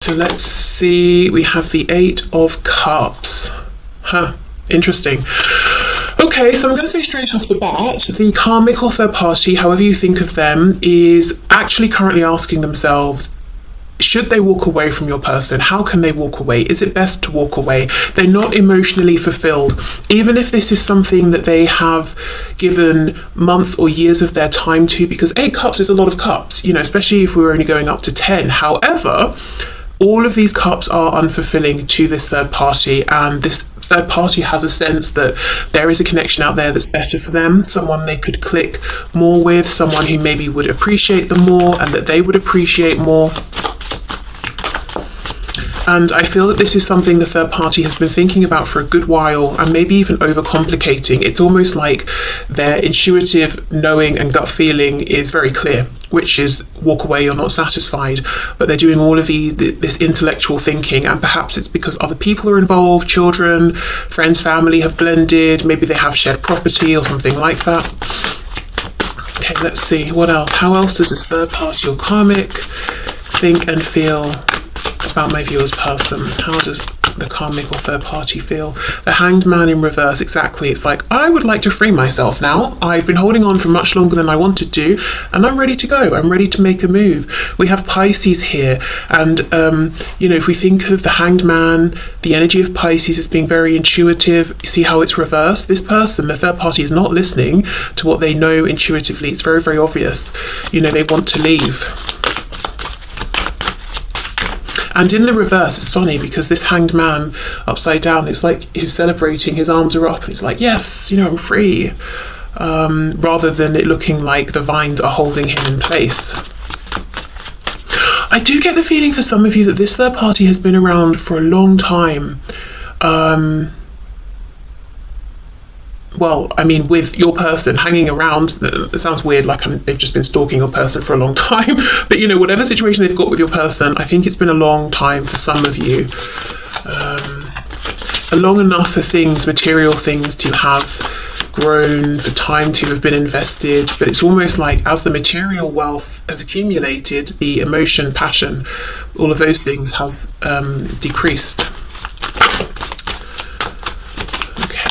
So let's see, we have the 8 of Cups. Interesting. Okay, so I'm going to say straight off the bat, the karmic or third party, however you think of them, is actually currently asking themselves, should they walk away from your person? How can they walk away? Is it best to walk away? They're not emotionally fulfilled. Even if this is something that they have given months or years of their time to, because 8 cups is a lot of cups, you know, especially if we're only going up to 10. However, all of these cups are unfulfilling to this third party, and this third party has a sense that there is a connection out there that's better for them, someone they could click more with, someone who maybe would appreciate them more and that they would appreciate more. And I feel that this is something the third party has been thinking about for a good while, and maybe even overcomplicating. It's almost like their intuitive knowing and gut feeling is very clear, which is walk away, you're not satisfied. But they're doing all of this intellectual thinking, and perhaps it's because other people are involved, children, friends, family have blended, maybe they have shared property or something like that. Okay, let's see, what else? How else does this third party or karmic think and feel about my viewer's person? How does the karmic or third party feel? The Hanged Man in reverse, exactly. It's like, I would like to free myself now. I've been holding on for much longer than I wanted to, and I'm ready to go. I'm ready to make a move. We have Pisces here, and you know, if we think of the Hanged Man, the energy of Pisces as being very intuitive, you see how it's reversed? This person, the third party, is not listening to what they know intuitively. It's very, very obvious. You know, they want to leave. And in the reverse, it's funny because this Hanged Man upside down, it's like he's celebrating, his arms are up, and it's like, yes, you know, I'm free. Rather than it looking like the vines are holding him in place. I do get the feeling for some of you that this third party has been around for a long time. Well, I mean, with your person hanging around, it sounds weird, like they've just been stalking your person for a long time. But, you know, whatever situation they've got with your person, I think it's been a long time for some of you. Long enough for things, material things, to have grown, for time to have been invested. But it's almost like as the material wealth has accumulated, the emotion, passion, all of those things has decreased.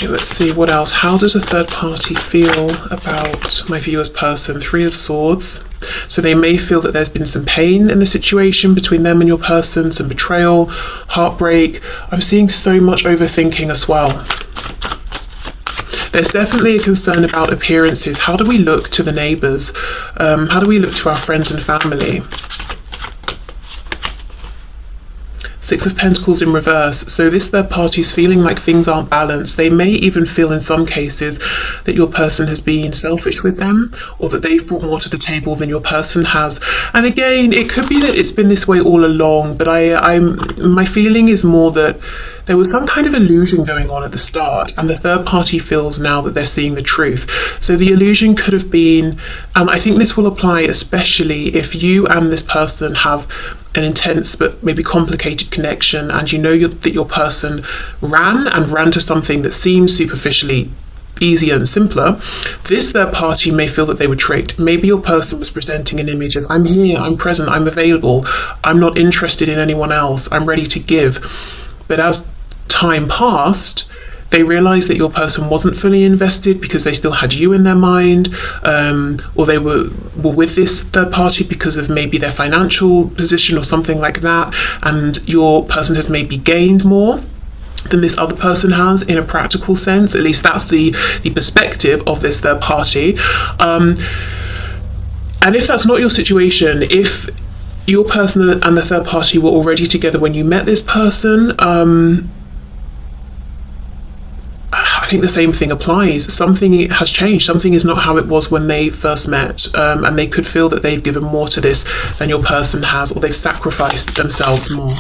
Let's see, what else? How does a third party feel about my viewer's person? 3 of Swords. So they may feel that there's been some pain in the situation between them and your person, some betrayal, heartbreak. I'm seeing so much overthinking as well. There's definitely a concern about appearances. How do we look to the neighbours? How do we look to our friends and family? 6 of Pentacles in reverse. So this third party is feeling like things aren't balanced. They may even feel in some cases that your person has been selfish with them, or that they've brought more to the table than your person has. And again, it could be that it's been this way all along, but my feeling is more that there was some kind of illusion going on at the start, and the third party feels now that they're seeing the truth. So the illusion could have been, and I think this will apply especially if you and this person have an intense but maybe complicated connection, and you know that your person ran to something that seems superficially easier and simpler. This third party may feel that they were tricked. Maybe your person was presenting an image of, I'm here, I'm present, I'm available, I'm not interested in anyone else, I'm ready to give. But as time passed, they realized that your person wasn't fully invested because they still had you in their mind, or they were with this third party because of maybe their financial position or something like that, and your person has maybe gained more than this other person has in a practical sense. At least that's the perspective of this third party. And if that's not your situation, if your person and the third party were already together when you met this person, I think the same thing applies. Something has changed. Something is not how it was when they first met, and they could feel that they've given more to this than your person has, or they've sacrificed themselves more.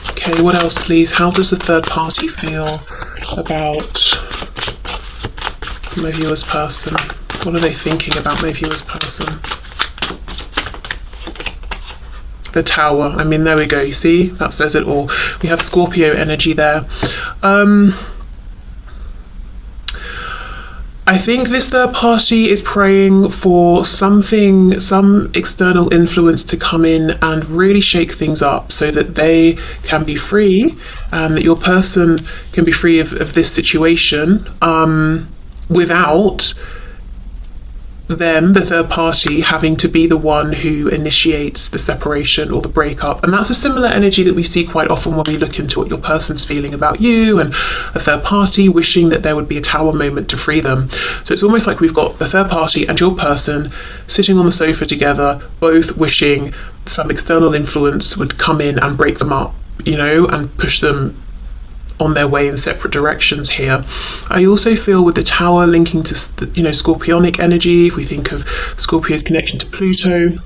Okay, what else, please? How does the third party feel about my viewer's person? What are they thinking about my viewer's person? The Tower. I mean, there we go. You see, that says it all. We have Scorpio energy there. I think this third party is praying for something, some external influence to come in and really shake things up so that they can be free, and that your person can be free of this situation without them, the third party, having to be the one who initiates the separation or the breakup. And that's a similar energy that we see quite often when we look into what your person's feeling about you, and a third party wishing that there would be a tower moment to free them. So it's almost like we've got the third party and your person sitting on the sofa together, both wishing some external influence would come in and break them up, you know, and push them on their way in separate directions here. I also feel with the tower linking to, you know, Scorpionic energy, if we think of Scorpio's connection to Pluto,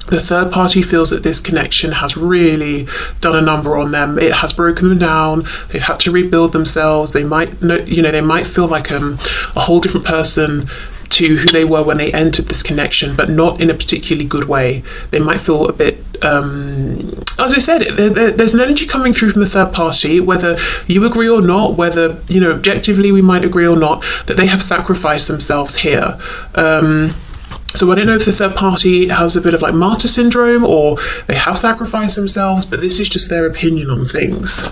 the third party feels that this connection has really done a number on them. It has broken them down. They've had to rebuild themselves. They might, you know, they might feel like a whole different person to who they were when they entered this connection, but not in a particularly good way. They might feel a bit, as I said, there's an energy coming through from the third party, whether you agree or not, whether, you know, objectively we might agree or not, that they have sacrificed themselves here. So I don't know if the third party has a bit of like martyr syndrome, or they have sacrificed themselves, but this is just their opinion on things.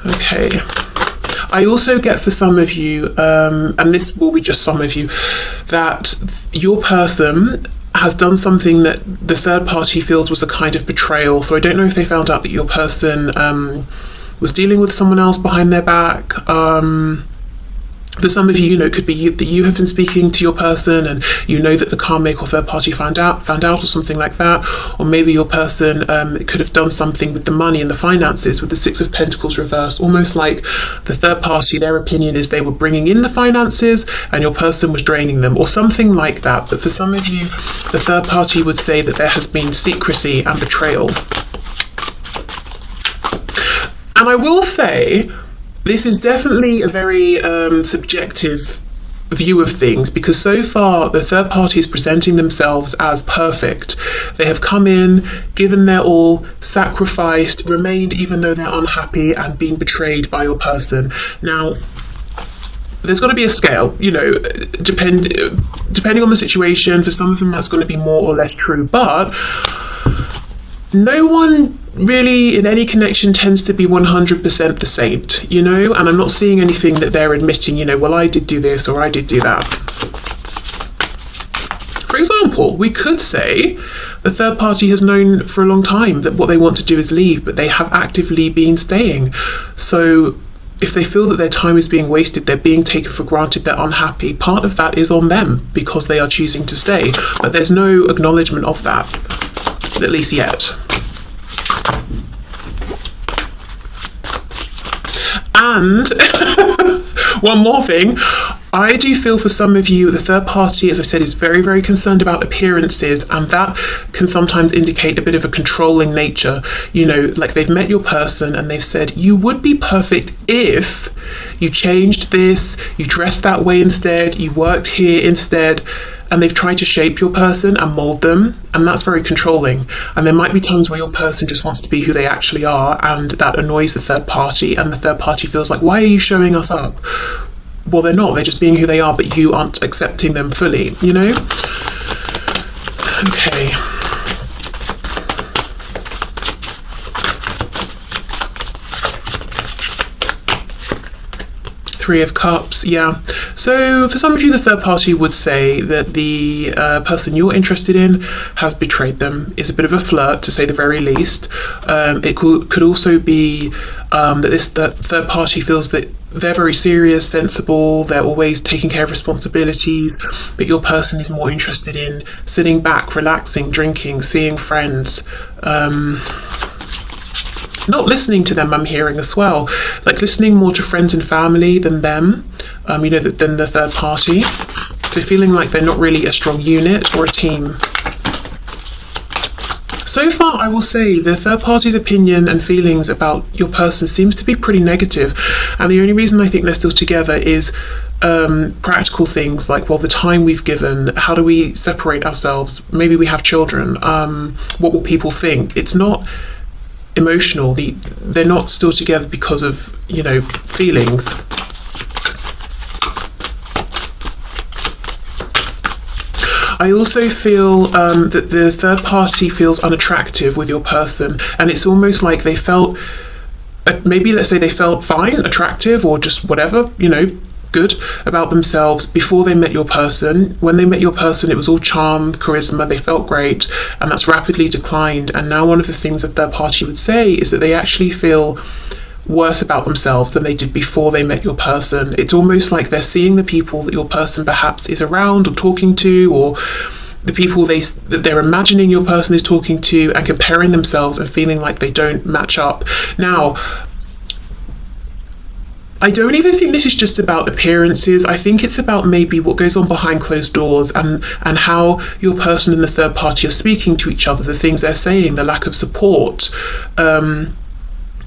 Okay. I also get for some of you, and this will be just some of you, that your person has done something that the third party feels was a kind of betrayal. So I don't know if they found out that your person was dealing with someone else behind their back. For some of you, you know, it could be that you have been speaking to your person and you know that the karmic or third party found out or something like that. Or maybe your person could have done something with the money and the finances with the Six of Pentacles reversed, almost like the third party, their opinion is they were bringing in the finances and your person was draining them, or something like that. But for some of you, the third party would say that there has been secrecy and betrayal. And I will say, this is definitely a very subjective view of things, because so far the third party is presenting themselves as perfect. They have come in, given their all, sacrificed, remained even though they're unhappy, and been betrayed by your person. Now, there's got to be a scale, you know, depending on the situation. For some of them that's going to be more or less true, but no one really in any connection tends to be 100% the saint, you know, and I'm not seeing anything that they're admitting, you know, well, I did do this or I did do that. For example, we could say the third party has known for a long time that what they want to do is leave, but they have actively been staying. So if they feel that their time is being wasted, they're being taken for granted, they're unhappy, part of that is on them because they are choosing to stay, but there's no acknowledgement of that, at least yet. And one more thing, I do feel for some of you, the third party, as I said, is very, very concerned about appearances, and that can sometimes indicate a bit of a controlling nature. You know, like they've met your person and they've said, you would be perfect if you changed this, you dressed that way instead, you worked here instead. And they've tried to shape your person and mold them, and that's very controlling. And there might be times where your person just wants to be who they actually are, and that annoys the third party, and the third party feels like, why are you showing us up? Well, they're not, they're just being who they are, but you aren't accepting them fully, you know? Okay. Three of Cups, yeah. So for some of you, the third party would say that the person you're interested in has betrayed them, is a bit of a flirt, to say the very least. It could also be that third party feels that they're very serious, sensible, they're always taking care of responsibilities, but your person is more interested in sitting back, relaxing, drinking, seeing friends. Not listening to them, I'm hearing as well, like listening more to friends and family than them, you know, than the third party. So feeling like they're not really a strong unit or a team. So far, I will say the third party's opinion and feelings about your person seems to be pretty negative, and the only reason I think they're still together is practical things like, well, the time we've given, how do we separate ourselves, maybe we have children, what will people think? It's not emotional, they're not still together because of, you know, feelings. I also feel that the third party feels unattractive with your person, and it's almost like they felt, maybe let's say they felt fine, attractive, or just whatever, you know, good about themselves before they met your person. When they met your person, it was all charm, charisma, they felt great, and that's rapidly declined. And now one of the things a third party would say is that they actually feel worse about themselves than they did before they met your person. It's almost like they're seeing the people that your person perhaps is around or talking to, or the people that they're imagining your person is talking to, and comparing themselves and feeling like they don't match up. Now, I don't even think this is just about appearances. I think it's about maybe what goes on behind closed doors, and how your person and the third party are speaking to each other, the things they're saying, the lack of support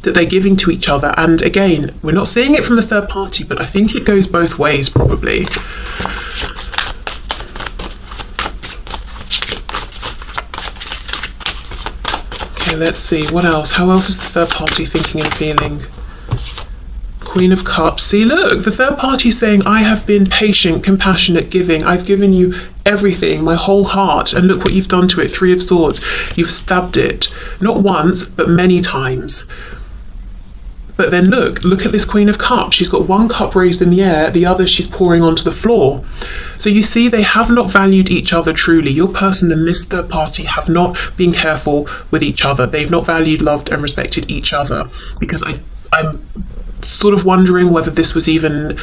that they're giving to each other. And again, we're not seeing it from the third party, but I think it goes both ways probably. Okay, let's see, what else? How else is the third party thinking and feeling? Queen of Cups. See, look, the third party is saying, I have been patient, compassionate, giving. I've given you everything, my whole heart, and look what you've done to it. Three of Swords. You've stabbed it, not once, but many times. But then look at this Queen of Cups. She's got one cup raised in the air, the other she's pouring onto the floor. So you see, they have not valued each other truly. Your person and this third party have not been careful with each other. They've not valued, loved, and respected each other. Because I'm sort of wondering whether this was even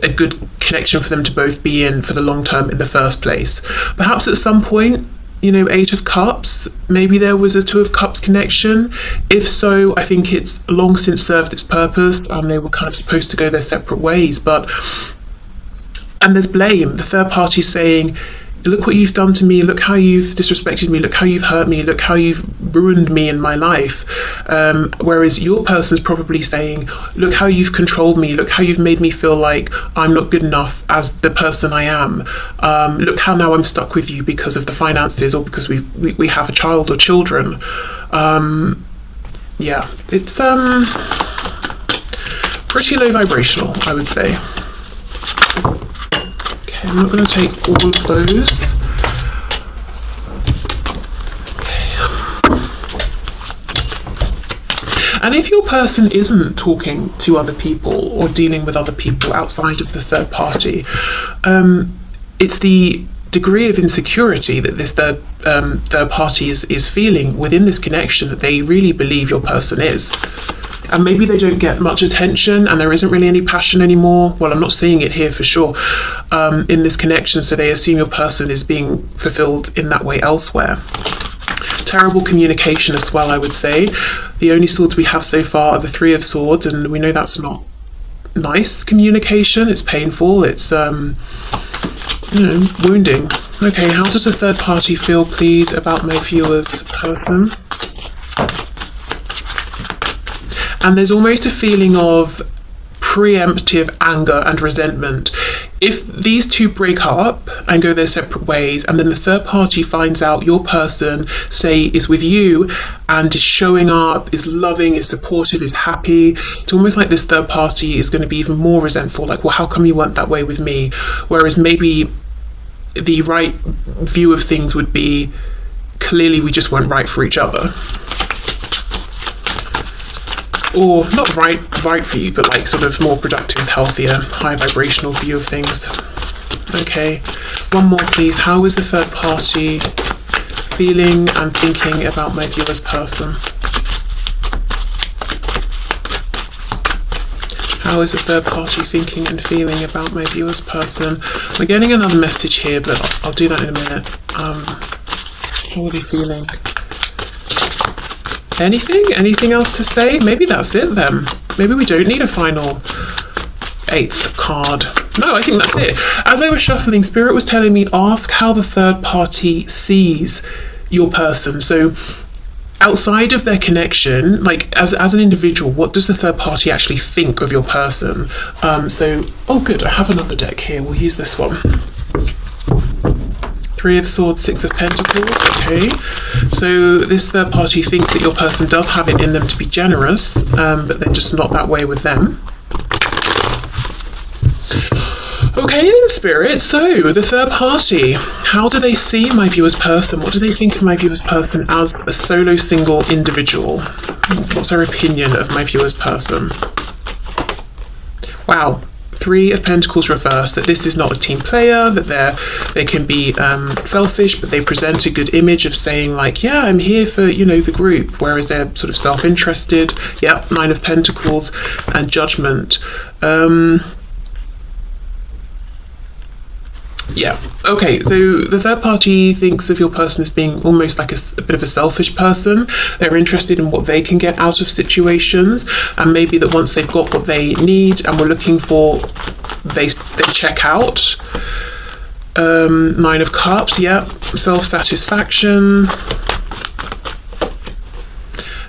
a good connection for them to both be in for the long term in the first place. Perhaps at some point, you know, Eight of Cups, maybe there was a Two of Cups connection. If so, I think it's long since served its purpose, and they were kind of supposed to go their separate ways. And there's blame. The third party saying, look what you've done to me, look how you've disrespected me, look how you've hurt me, look how you've ruined me in my life. Whereas your person's probably saying, look how you've controlled me, look how you've made me feel like I'm not good enough as the person I am. Look how now I'm stuck with you because of the finances, or because we have a child or children. Yeah, it's pretty low vibrational, I would say. I'm not going to take all of those. Okay. And if your person isn't talking to other people or dealing with other people outside of the third party, it's the degree of insecurity that this third party is feeling within this connection that they really believe your person is. And maybe they don't get much attention, and there isn't really any passion anymore. Well, I'm not seeing it here for sure in this connection, so they assume your person is being fulfilled in that way elsewhere. Terrible communication as well, I would say. The only swords we have so far are the Three of Swords, and we know that's not nice communication. It's painful, it's wounding. Okay, how does a third party feel, please, about my viewer's person? And there's almost a feeling of preemptive anger and resentment. If these two break up and go their separate ways, and then the third party finds out your person, say, is with you and is showing up, is loving, is supportive, is happy, it's almost like this third party is going to be even more resentful, like, well, how come you weren't that way with me? Whereas maybe the right view of things would be, clearly we just weren't right for each other. Or not right for you, but like sort of more productive, healthier, high vibrational view of things. Okay, one more please. How is the third party feeling and thinking about my viewer's person? How is the third party thinking and feeling about my viewer's person? I'm getting another message here, but I'll do that in a minute. How are they feeling? Anything else to say? Maybe that's it then. Maybe we don't need a final 8th card. No, I think that's it. As I was shuffling, Spirit was telling me, ask how the third party sees your person. So outside of their connection, like as an individual, what does the third party actually think of your person? Oh good, I have another deck here. We'll use this one. Three of Swords, Six of Pentacles. Okay, so this third party thinks that your person does have it in them to be generous, but they're just not that way with them. Okay then, Spirit, so the third party, how do they see my viewer's person? What do they think of my viewer's person as a solo single individual? What's their opinion of my viewer's person? Wow. Three of Pentacles reversed, that this is not a team player, that they can be selfish, but they present a good image of saying like, yeah, I'm here for, you know, the group, whereas they're sort of self-interested. Yep, Nine of Pentacles and Judgment. Yeah, okay, so the third party thinks of your person as being almost like a bit of a selfish person. They're interested in what they can get out of situations, and maybe that once they've got what they need and were looking for, they check out. Nine of Cups, yeah, self-satisfaction.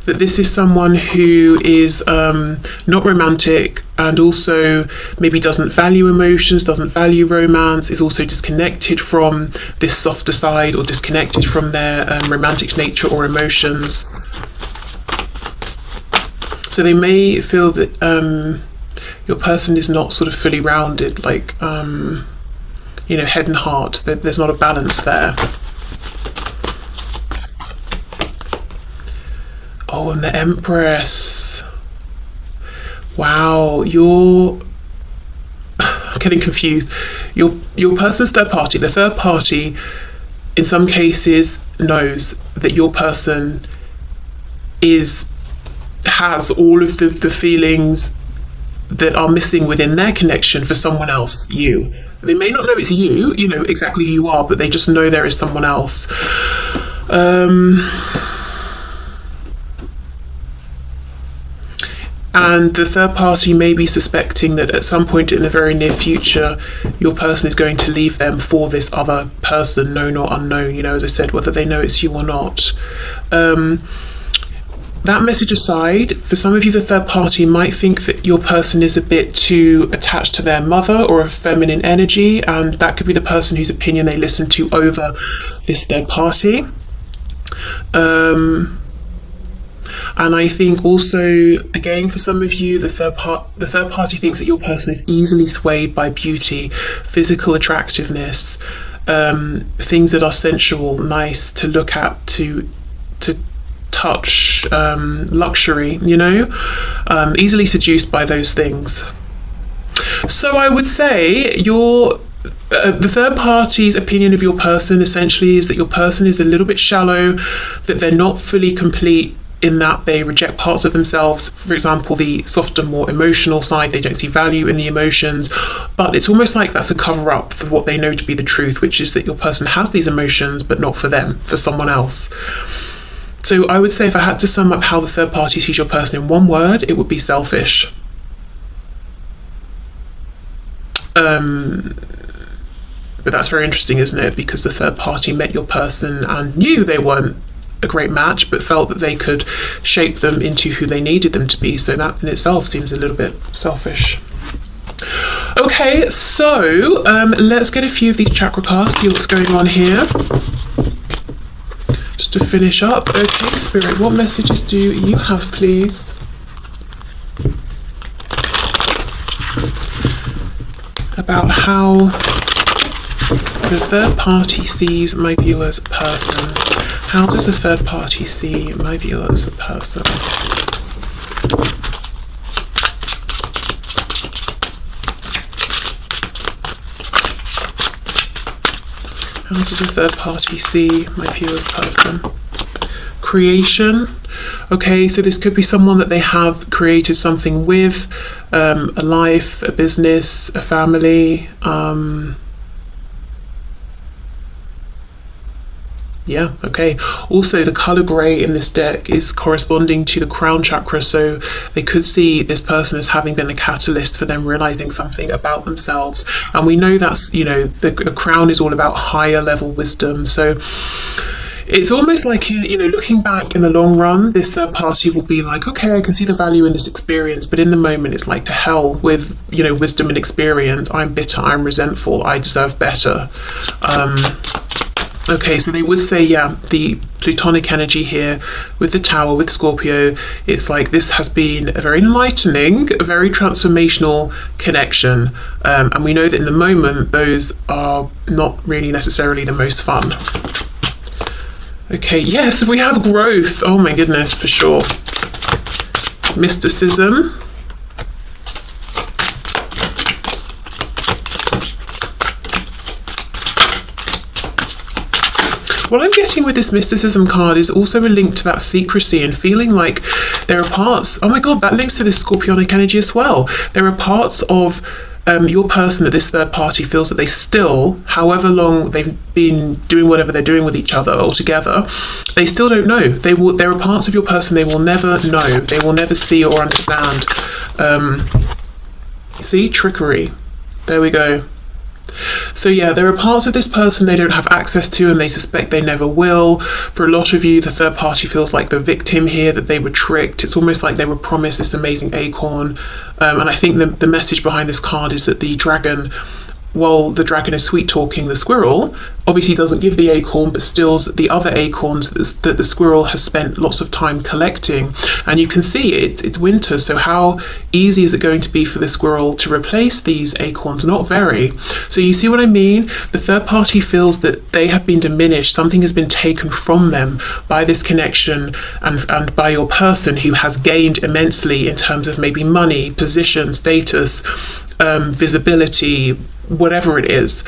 That this is someone who is not romantic, and also maybe doesn't value emotions, doesn't value romance, is also disconnected from this softer side, or disconnected from their romantic nature or emotions. So they may feel that your person is not sort of fully rounded, like, you know, head and heart. There's not a balance there. Oh, and the Empress. Wow, I'm getting confused. Your person's third party, the third party, in some cases knows that your person has all of the feelings that are missing within their connection for someone else, you. They may not know it's you, you know exactly who you are, but they just know there is someone else. And the third party may be suspecting that at some point in the very near future, your person is going to leave them for this other person, known or unknown, you know, as I said, whether they know it's you or not. That message aside, for some of you, the third party might think that your person is a bit too attached to their mother or a feminine energy, and that could be the person whose opinion they listen to over this third party. And I think also, again, for some of you, the third party thinks that your person is easily swayed by beauty, physical attractiveness, things that are sensual, nice to look at, to touch, luxury, you know, easily seduced by those things. So I would say the third party's opinion of your person essentially is that your person is a little bit shallow, that they're not fully complete, in that they reject parts of themselves. For example, the softer, more emotional side, they don't see value in the emotions, but it's almost like that's a cover-up for what they know to be the truth, which is that your person has these emotions, but not for them, for someone else. So I would say, if I had to sum up how the third party sees your person in one word, it would be selfish. But that's very interesting, isn't it? Because the third party met your person and knew they weren't a great match, but felt that they could shape them into who they needed them to be. So that in itself seems a little bit selfish. Okay, so let's get a few of these chakra cards, see what's going on here. Just to finish up. Okay, Spirit, what messages do you have, please? About how the third party sees my viewer's person. How does the third party see my viewer as a person? How does the third party see my viewer's person? Creation. Okay, so this could be someone that they have created something with, a life, a business, a family. Yeah, okay. Also, the color grey in this deck is corresponding to the crown chakra, so they could see this person as having been a catalyst for them realizing something about themselves. And we know that's, you know, the crown is all about higher level wisdom. So it's almost like, you know, looking back in the long run, this third party will be like, okay, I can see the value in this experience, but in the moment it's like, to hell with, you know, wisdom and experience. I'm bitter, I'm resentful, I deserve better. Okay, so they would say, yeah, the Plutonic energy here with the Tower, with Scorpio, it's like this has been a very enlightening, a very transformational connection. And we know that in the moment, those are not really necessarily the most fun. Okay, yes, we have growth. Oh my goodness, for sure. Mysticism. What I'm getting with this mysticism card is also a link to that secrecy and feeling like there are parts, oh my god, that links to this Scorpionic energy as well. There are parts of your person that this third party feels that they still, however long they've been doing whatever they're doing with each other or together, they still don't know. There are parts of your person they will never know. They will never see or understand. See, trickery. There we go. So yeah, there are parts of this person they don't have access to and they suspect they never will. For a lot of you, the third party feels like the victim here, that they were tricked. It's almost like they were promised this amazing acorn. And I think the message behind this card is that the dragon, while the dragon is sweet talking the squirrel, obviously doesn't give the acorn but steals the other acorns that the squirrel has spent lots of time collecting. And you can see it's winter, so how easy is it going to be for the squirrel to replace these acorns? Not very. So you see what I mean? The third party feels that they have been diminished, something has been taken from them by this connection and by your person, who has gained immensely in terms of maybe money, position, status, visibility, whatever it is.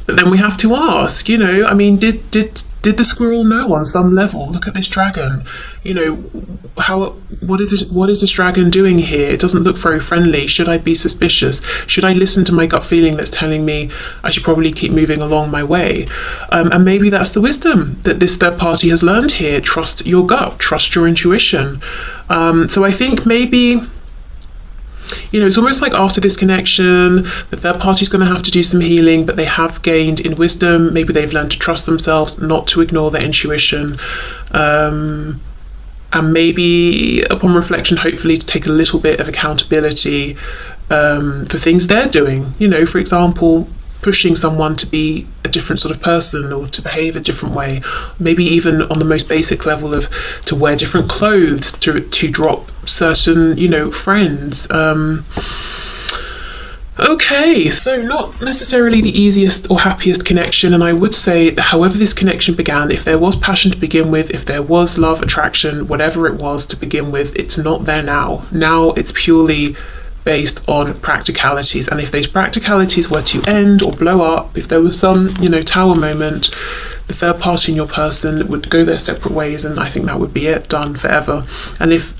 But then we have to ask, you know, I mean, did the squirrel know on some level? Look at this dragon. You know, what is this dragon doing here? It doesn't look very friendly. Should I be suspicious? Should I listen to my gut feeling that's telling me I should probably keep moving along my way? And maybe that's the wisdom that this third party has learned here. Trust your gut, trust your intuition. So I think maybe, you know, it's almost like after this connection, the third party's going to have to do some healing, but they have gained in wisdom. Maybe they've learned to trust themselves, not to ignore their intuition. And maybe upon reflection, hopefully to take a little bit of accountability for things they're doing. You know, for example, pushing someone to be a different sort of person or to behave a different way, maybe even on the most basic level of to wear different clothes, to drop certain, you know, friends. Okay, so not necessarily the easiest or happiest connection, and I would say that however this connection began, if there was passion to begin with, if there was love, attraction, whatever it was to begin with, it's not there now. Now it's purely based on practicalities, and if those practicalities were to end or blow up, if there was some, you know, tower moment, the third party in your person would go their separate ways, and I think that would be it, done forever. And if